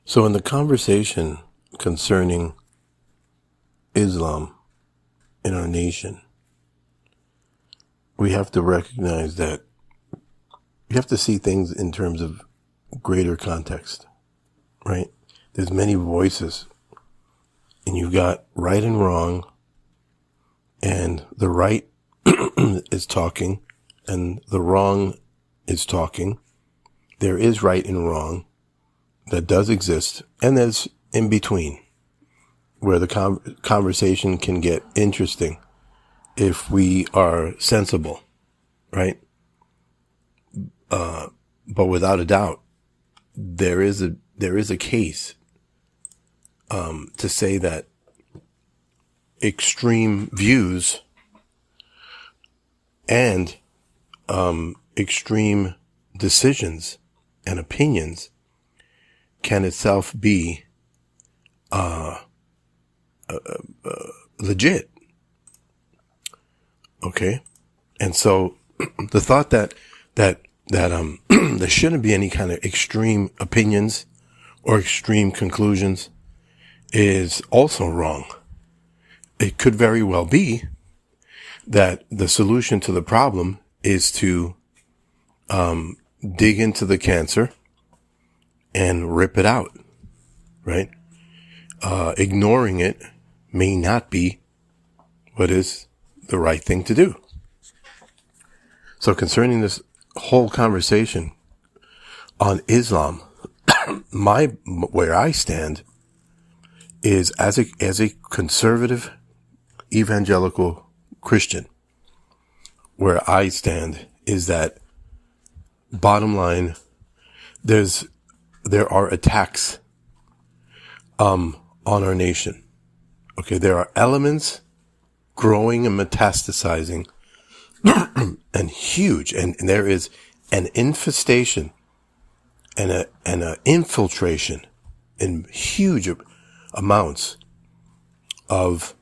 So in the conversation concerning Islam in our nation, we have to recognize that you have to see things in terms of greater context, right? There's many voices, and you've got right and wrong, and the right is talking, and the wrong is talking. There is right and wrong that does exist, and there's in between, where the conversation can get interesting if we are sensible, right? But without a doubt, there is a case to say that extreme views and extreme decisions and opinions can itself be legit. Okay, and so the thought that there shouldn't be any kind of extreme opinions or extreme conclusions is also wrong. It could very well be that the solution to the problem is to dig into the cancer and rip it out, right? Ignoring it may not be what is the right thing to do. So concerning this whole conversation on Islam, where I stand is as a conservative evangelical Christian. Where I stand is that, bottom line, there are attacks on our nation. Okay, there are elements growing and metastasizing and huge, and there is an infestation and a infiltration in huge amounts of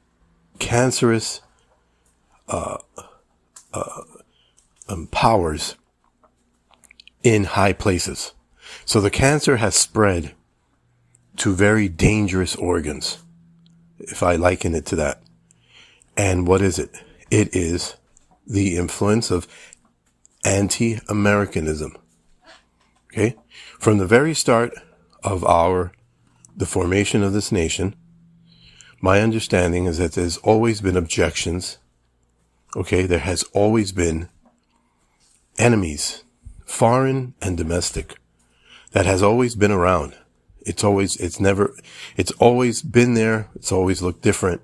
cancerous powers in high places. So the cancer has spread to very dangerous organs, if I liken it to that. And what is it? It is the influence of anti-Americanism. Okay? From the very start of the formation of this nation, my understanding is that there's always been objections. Okay? There has always been enemies, foreign and domestic, that has always been around. It's always been there. It's always looked different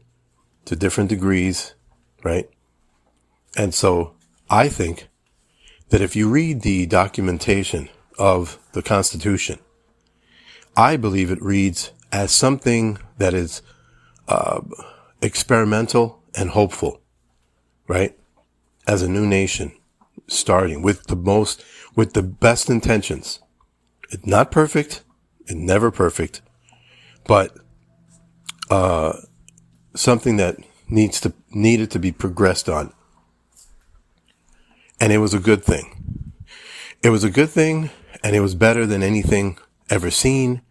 to different degrees, right? And so I think that if you read the documentation of the Constitution, I believe it reads as something that is experimental and hopeful, right? As a new nation, starting with the best intentions. It's not perfect, it's never perfect, but something that needed to be progressed on. And it was a good thing. It was a good thing, and it was better than anything ever seen,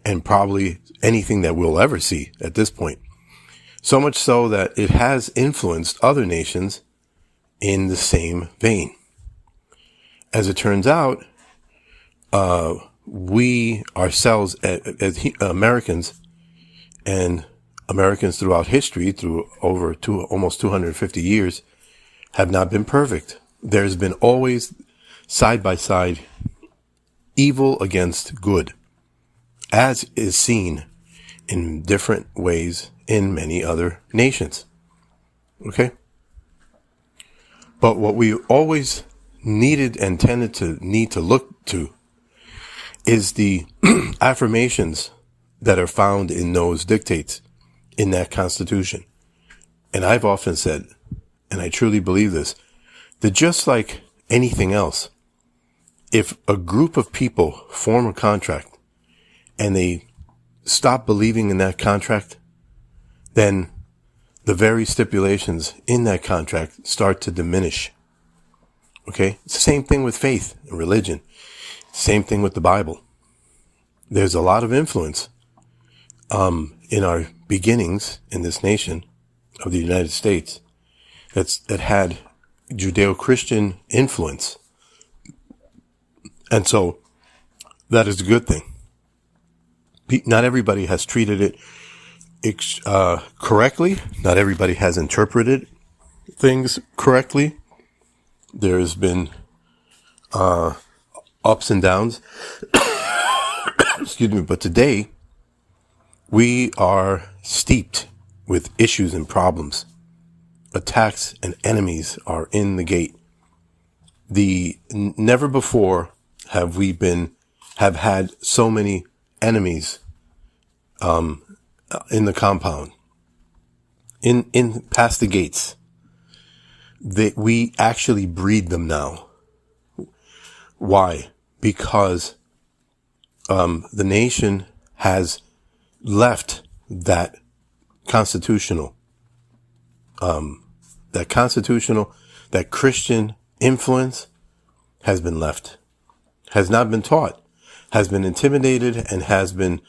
and probably anything that we'll ever see at this point. So much so that it has influenced other nations in the same vein. As it turns out, we ourselves as Americans, and Americans throughout history, through almost 250 years, have not been perfect. There's been always, side by side, evil against good, as is seen in different ways in many other nations. Okay? But what we always needed and tended to need to look to is the affirmations that are found in those dictates in that Constitution. And I've often said, and I truly believe this, that just like anything else, if a group of people form a contract and they stop believing in that contract, then the very stipulations in that contract start to diminish. Okay? It's the same thing with faith and religion. Same thing with the Bible. there's a lot of influence in our beginnings in this nation of the United States that had Judeo-Christian influence. And so that is a good thing. Not everybody has treated it correctly. Not everybody has interpreted things correctly. There's been ups and downs. Excuse me. But today, we are steeped with issues and problems. Attacks and enemies are in the gate. Never before have had so many enemies in the compound, in past the gates. We actually breed them now. Why? Because the nation has left that constitutional, that Christian influence has been left, has not been taught, has been intimidated, and has been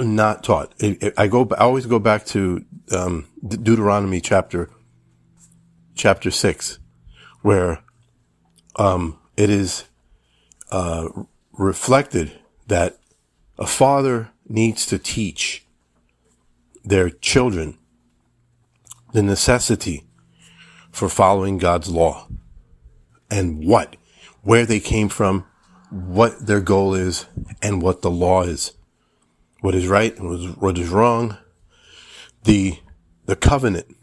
not taught. I always go back to Deuteronomy chapter 6, where it is reflected that a father needs to teach their children the necessity for following God's law and where they came from, what their goal is, and what the law is, what is right and what is wrong. The covenant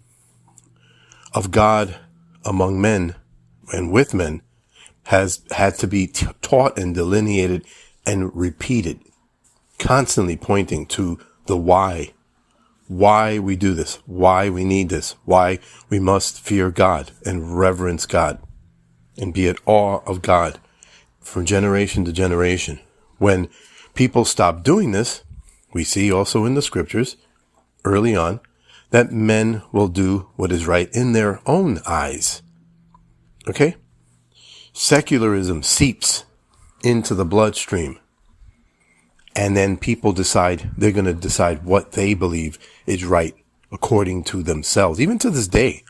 of God among men and with men has had to be taught and delineated and repeated, constantly pointing to the why we do this, why we need this, why we must fear God and reverence God and be at awe of God from generation to generation. When people stop doing this, we see also in the scriptures early on that men will do what is right in their own eyes. Okay? Secularism seeps into the bloodstream. And then people they're going to decide what they believe is right according to themselves. Even to this day,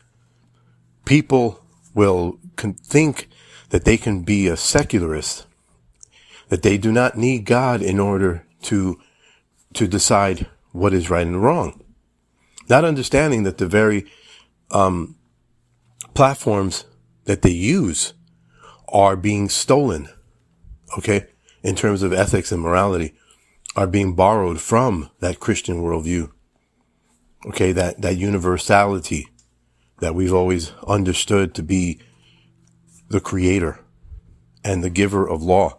people will think that they can be a secularist, that they do not need God in order to decide what is right and wrong. Not understanding that the very platforms that they use are being stolen, okay, in terms of ethics and morality, are being borrowed from that Christian worldview. Okay, that universality that we've always understood to be the creator and the giver of law.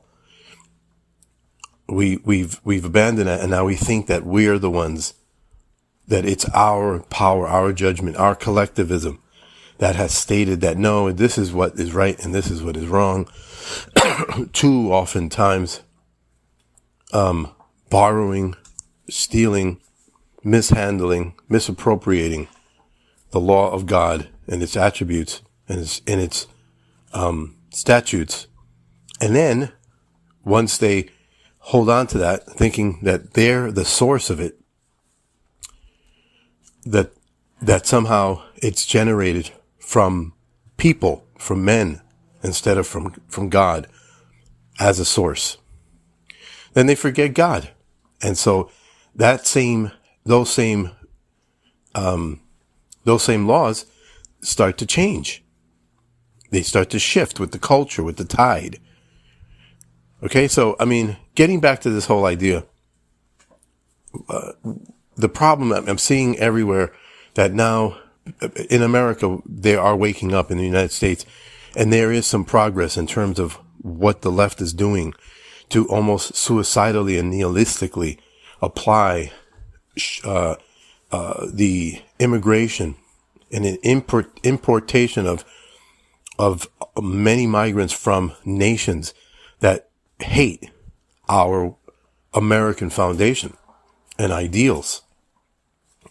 We've abandoned it, and now we think that we're the ones, that it's our power, our judgment, our collectivism that has stated that no, this is what is right and this is what is wrong. Too oftentimes, borrowing, stealing, mishandling, misappropriating the law of God and its attributes and its statutes. And then once they hold on to that, thinking that they're the source of it, that somehow it's generated from people, from men, instead of from God as a source, then they forget God. And so those same laws start to change. They start to shift with the culture, with the tide. Okay, so, getting back to this whole idea, the problem I'm seeing everywhere, that now in America, they are waking up in the United States, and there is some progress in terms of what the left is doing to almost suicidally and nihilistically apply the immigration and an importation of many migrants from nations that hate our American foundation and ideals,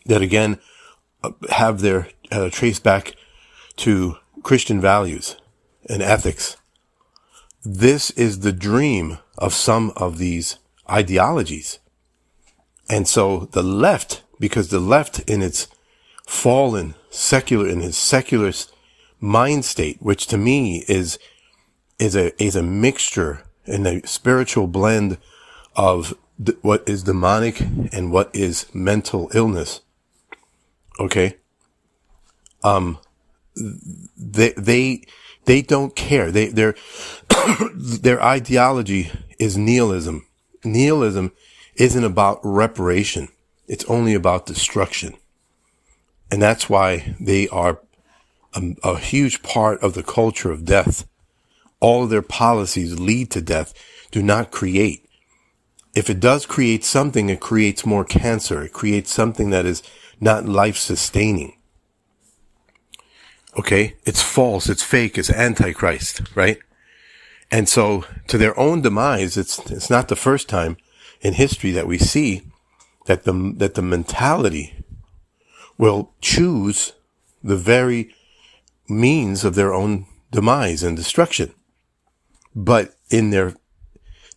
that again have their trace back to Christian values and ethics. This is the dream of some of these ideologies. And so the left, because the left in its fallen secular, in its secularist mind state, which to me is a mixture and a spiritual blend of what is demonic and what is mental illness. Okay. They don't care. Their their ideology is nihilism. Nihilism isn't about reparation. It's only about destruction. And that's why they are a huge part of the culture of death. All of their policies lead to death, do not create. If it does create something, it creates more cancer. It creates something that is not life-sustaining. Okay? It's false. It's fake. It's antichrist, right? And so to their own demise, it's not the first time in history that we see that the mentality will choose the very means of their own demise and destruction. But in their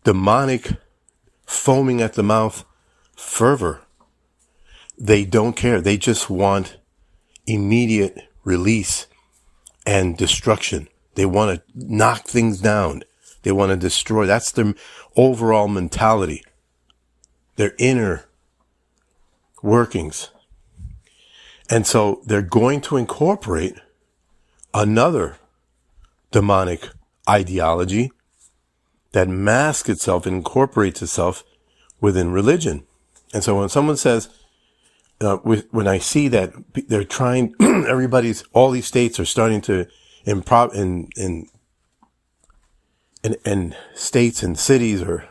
demonic, foaming at the mouth fervor, they don't care. They just want immediate release and destruction. They want to knock things down. They want to destroy. That's their overall mentality, their inner workings. And so they're going to incorporate another demonic ideology that masks itself and incorporates itself within religion. And so when someone says, when I see that they're trying, all these states are starting to in states and cities are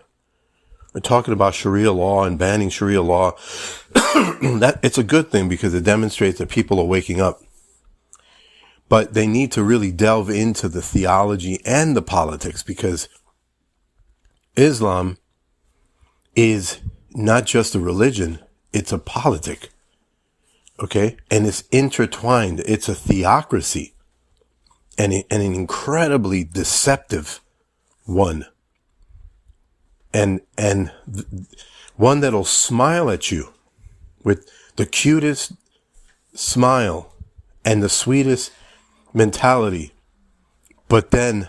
talking about Sharia law and banning Sharia law. That it's a good thing because it demonstrates that people are waking up. But they need to really delve into the theology and the politics, because Islam is not just a religion, it's a politic. Okay? And it's intertwined. It's a theocracy. And an incredibly deceptive one. And one that'll smile at you with the cutest smile and the sweetest mentality, but then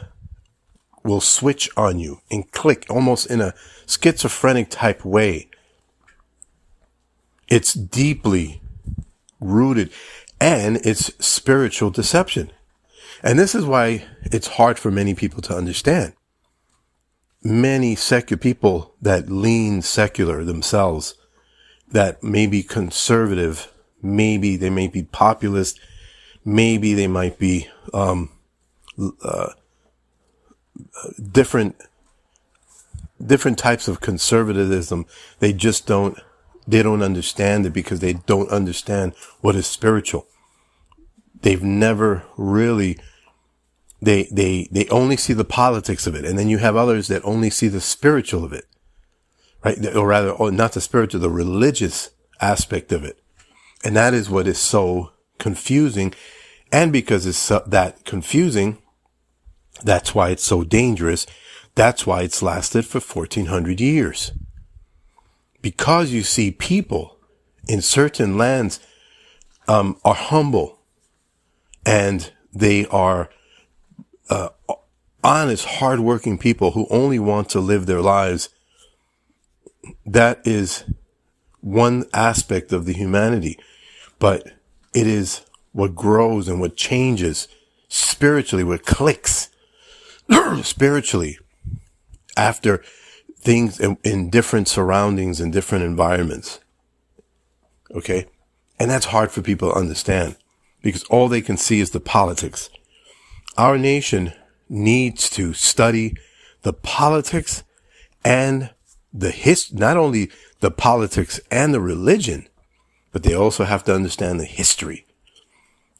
will switch on you and click almost in a schizophrenic type way. It's deeply rooted, and it's spiritual deception. And this is why it's hard for many people to understand. Many secular people that lean secular themselves, that may be conservative, maybe they may be populist, maybe they might be different types of conservatism. They don't understand it because they don't understand what is spiritual. They've never really, they only see the politics of it. And then you have others that only see the spiritual of it, right? Or rather, not the spiritual, the religious aspect of it. And that is what is so confusing. And because it's that confusing, that's why it's so dangerous. That's why it's lasted for 1400 years. Because you see people in certain lands are humble, and they are honest, hardworking people who only want to live their lives. That is one aspect of the humanity, but it is what grows and what changes spiritually, what clicks spiritually after things in different surroundings and different environments. Okay? And that's hard for people to understand because all they can see is the politics. Our nation needs to study the politics and not only the politics and the religion, but they also have to understand the history.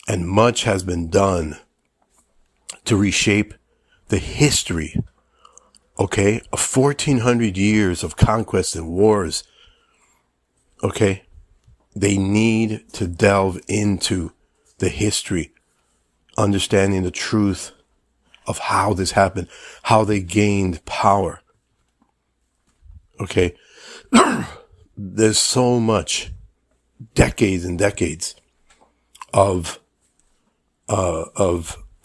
And much has been done to reshape the history, okay, of 1400 years of conquest and wars. Okay, they need to delve into the history, understanding the truth of how this happened, how they gained power. Okay. There's so much decades and decades of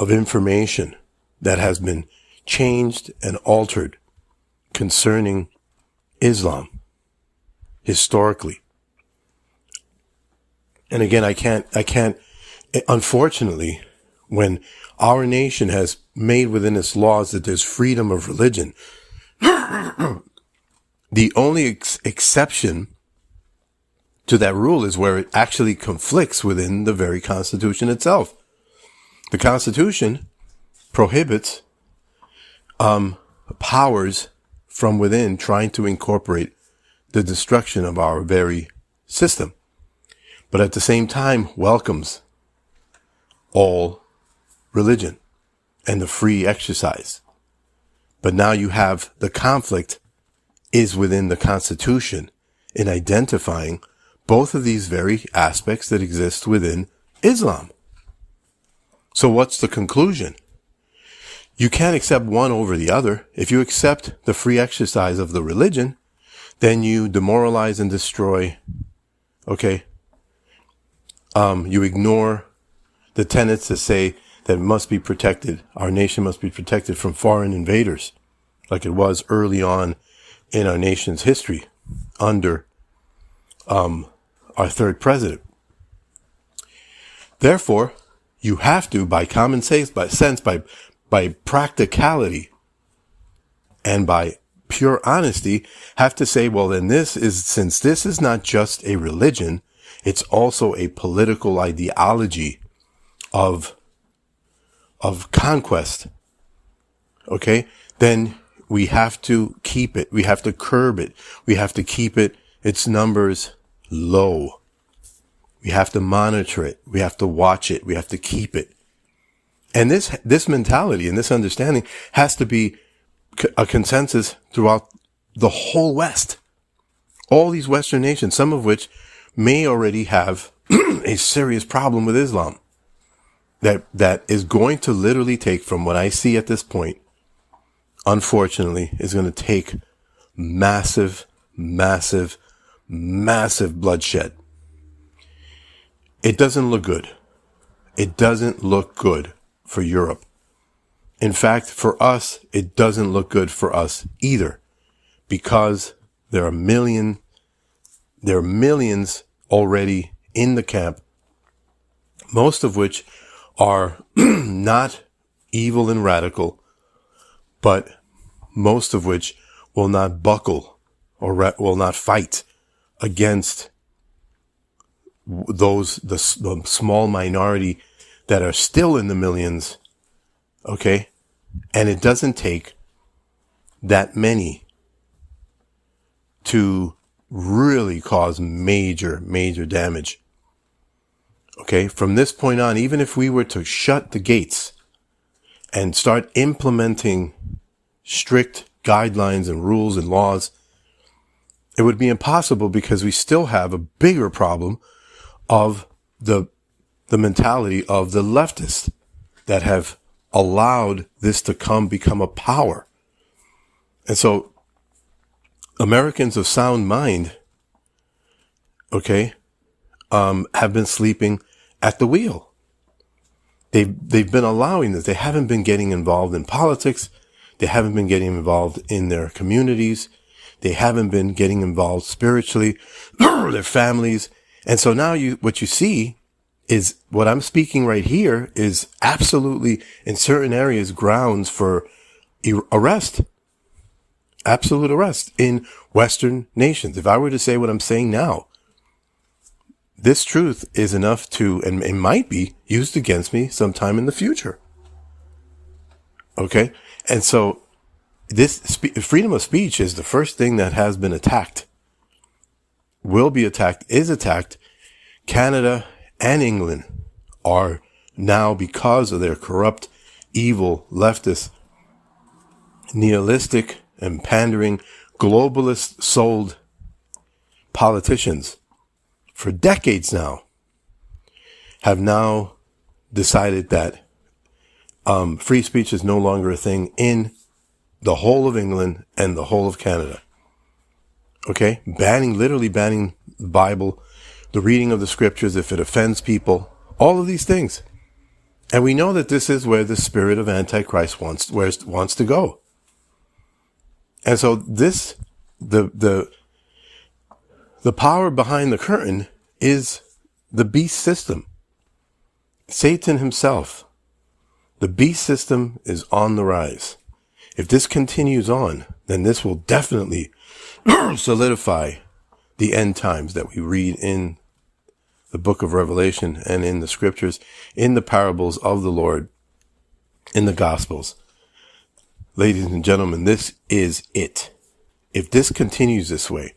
information that has been changed and altered concerning Islam historically. And again, I can't, unfortunately, when our nation has made within its laws that there's freedom of religion, the only exception to that rule is where it actually conflicts within the very Constitution itself. The Constitution prohibits powers from within trying to incorporate the destruction of our very system, but at the same time welcomes all religion and the free exercise. But now you have the conflict is within the Constitution in identifying both of these very aspects that exist within Islam. So what's the conclusion? You can't accept one over the other. If you accept the free exercise of the religion, then you demoralize and destroy. Okay. You ignore the tenets that say that it must be protected. Our nation must be protected from foreign invaders, like it was early on in our nation's history under our third president. Therefore, you have to, by common sense, by practicality, and by pure honesty, have to say, well, then since this is not just a religion, it's also a political ideology of conquest. Okay? Then we have to keep it. We have to curb it. We have to keep its numbers low. We have to monitor it. We have to watch it. We have to keep it. And this mentality and this understanding has to be a consensus throughout the whole West. All these Western nations, some of which may already have a serious problem with Islam that is going to literally take, from what I see at this point, unfortunately, is going to take massive, massive, massive bloodshed. It doesn't look good. It doesn't look good for Europe. In fact, for us, it doesn't look good for us either, because there are millions already in the camp, most of which are not evil and radical, but most of which will not buckle or will not fight against the small minority that are still in the millions. Okay. And it doesn't take that many to really cause major, major damage. Okay. From this point on, even if we were to shut the gates and start implementing strict guidelines and rules and laws, it would be impossible, because we still have a bigger problem of the mentality of the leftists that have allowed this to become a power. And so Americans of sound mind, okay, have been sleeping at the wheel. They've been allowing this. They haven't been getting involved in politics. They haven't been getting involved in their communities. They haven't been getting involved spiritually, their families. And so now what you see is, what I'm speaking right here is absolutely, in certain areas, grounds for arrest. Absolute arrest in Western nations. If I were to say what I'm saying now, this truth is enough to, and it might be used against me sometime in the future. Okay? And so this freedom of speech is the first thing that has been attacked, will be attacked, is attacked. Canada and England are now, because of their corrupt, evil, leftist, nihilistic, and pandering, globalist sold politicians for decades now, have now decided that free speech is no longer a thing in the whole of England and the whole of Canada. Okay. Literally banning the Bible, the reading of the scriptures if it offends people, all of these things. And we know that this is where the spirit of Antichrist wants to go. And so the power behind the curtain is the beast system. Satan himself. The beast system is on the rise. If this continues on, then this will definitely solidify the end times that we read in the book of Revelation and in the scriptures, in the parables of the Lord, in the Gospels. Ladies and gentlemen, this is it. If this continues this way,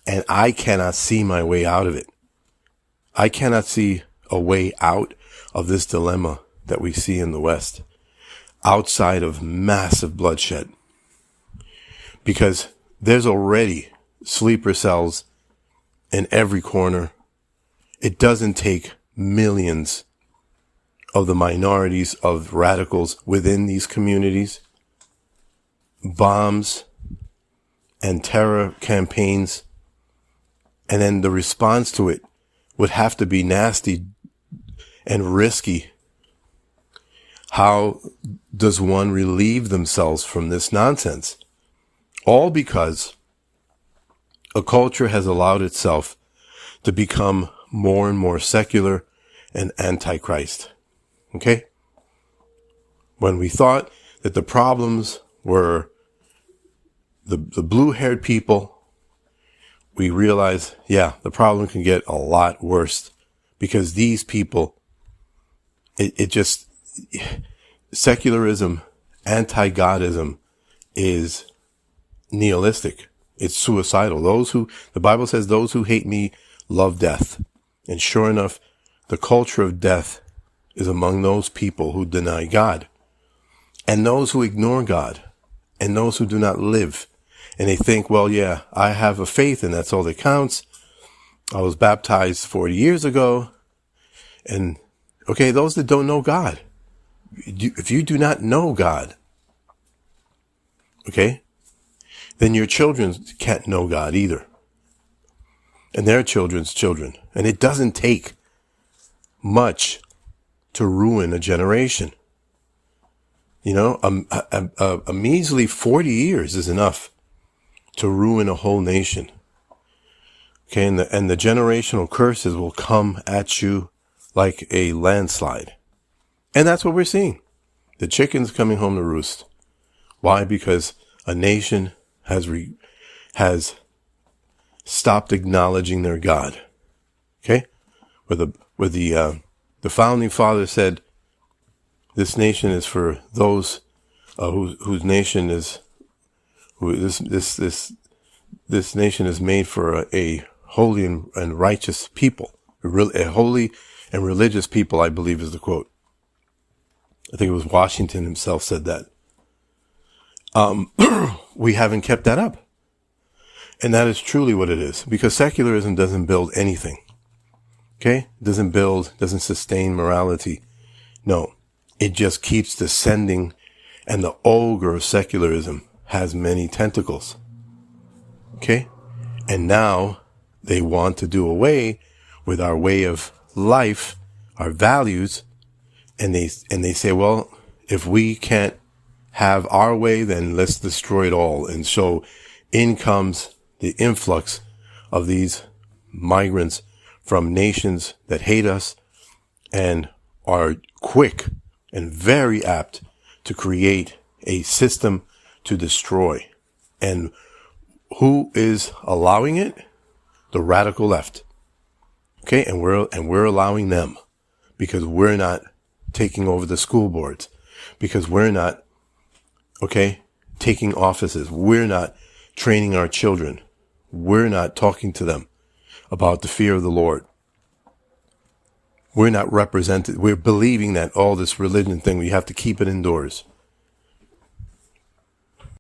and I cannot see my way out of it, I cannot see a way out of this dilemma that we see in the West, outside of massive bloodshed. Because there's already sleeper cells in every corner. It doesn't take millions of the minorities of radicals within these communities, bombs and terror campaigns, and then the response to it would have to be nasty and risky. How does one relieve themselves from this nonsense? All because a culture has allowed itself to become more and more secular and antichrist. Okay? When we thought that the problems were the blue-haired people, we realized, yeah, the problem can get a lot worse because these people, secularism, anti-Godism is nihilistic. It's suicidal. The Bible says those who hate me love death. And sure enough, the culture of death is among those people who deny God and those who ignore God and those who do not live. And they think, well, yeah, I have a faith and that's all that counts. I was baptized 40 years ago. And okay, those that don't know God, if you do not know God, okay, then your children can't know God either. And their children's children. And it doesn't take much to ruin a generation. You know, a measly 40 years is enough to ruin a whole nation. Okay, and the generational curses will come at you like a landslide. And that's what we're seeing. The chicken's coming home to roost. Why? Because a nation has stopped acknowledging their God. Okay? Where the founding father said, this nation is for those whose nation is this nation is made for a holy and righteous people, a holy and religious people, I believe is the quote. I think it was Washington himself said that. We haven't kept that up. And that is truly what it is, because secularism doesn't build anything. Okay? It doesn't sustain morality. No, it just keeps descending, and the ogre of secularism has many tentacles. Okay? And now they want to do away with our way of life, our values, and they say, well, if we can't have our way, then let's destroy it all. And so in comes the influx of these migrants from nations that hate us and are quick and very apt to create a system to destroy. And who is allowing it? The radical left. Okay, and we're allowing them because we're not taking over the school boards, because we're not, okay, taking offices. We're not training our children. We're not talking to them about the fear of the Lord. We're not represented. We're believing that all this religion thing, we have to keep it indoors.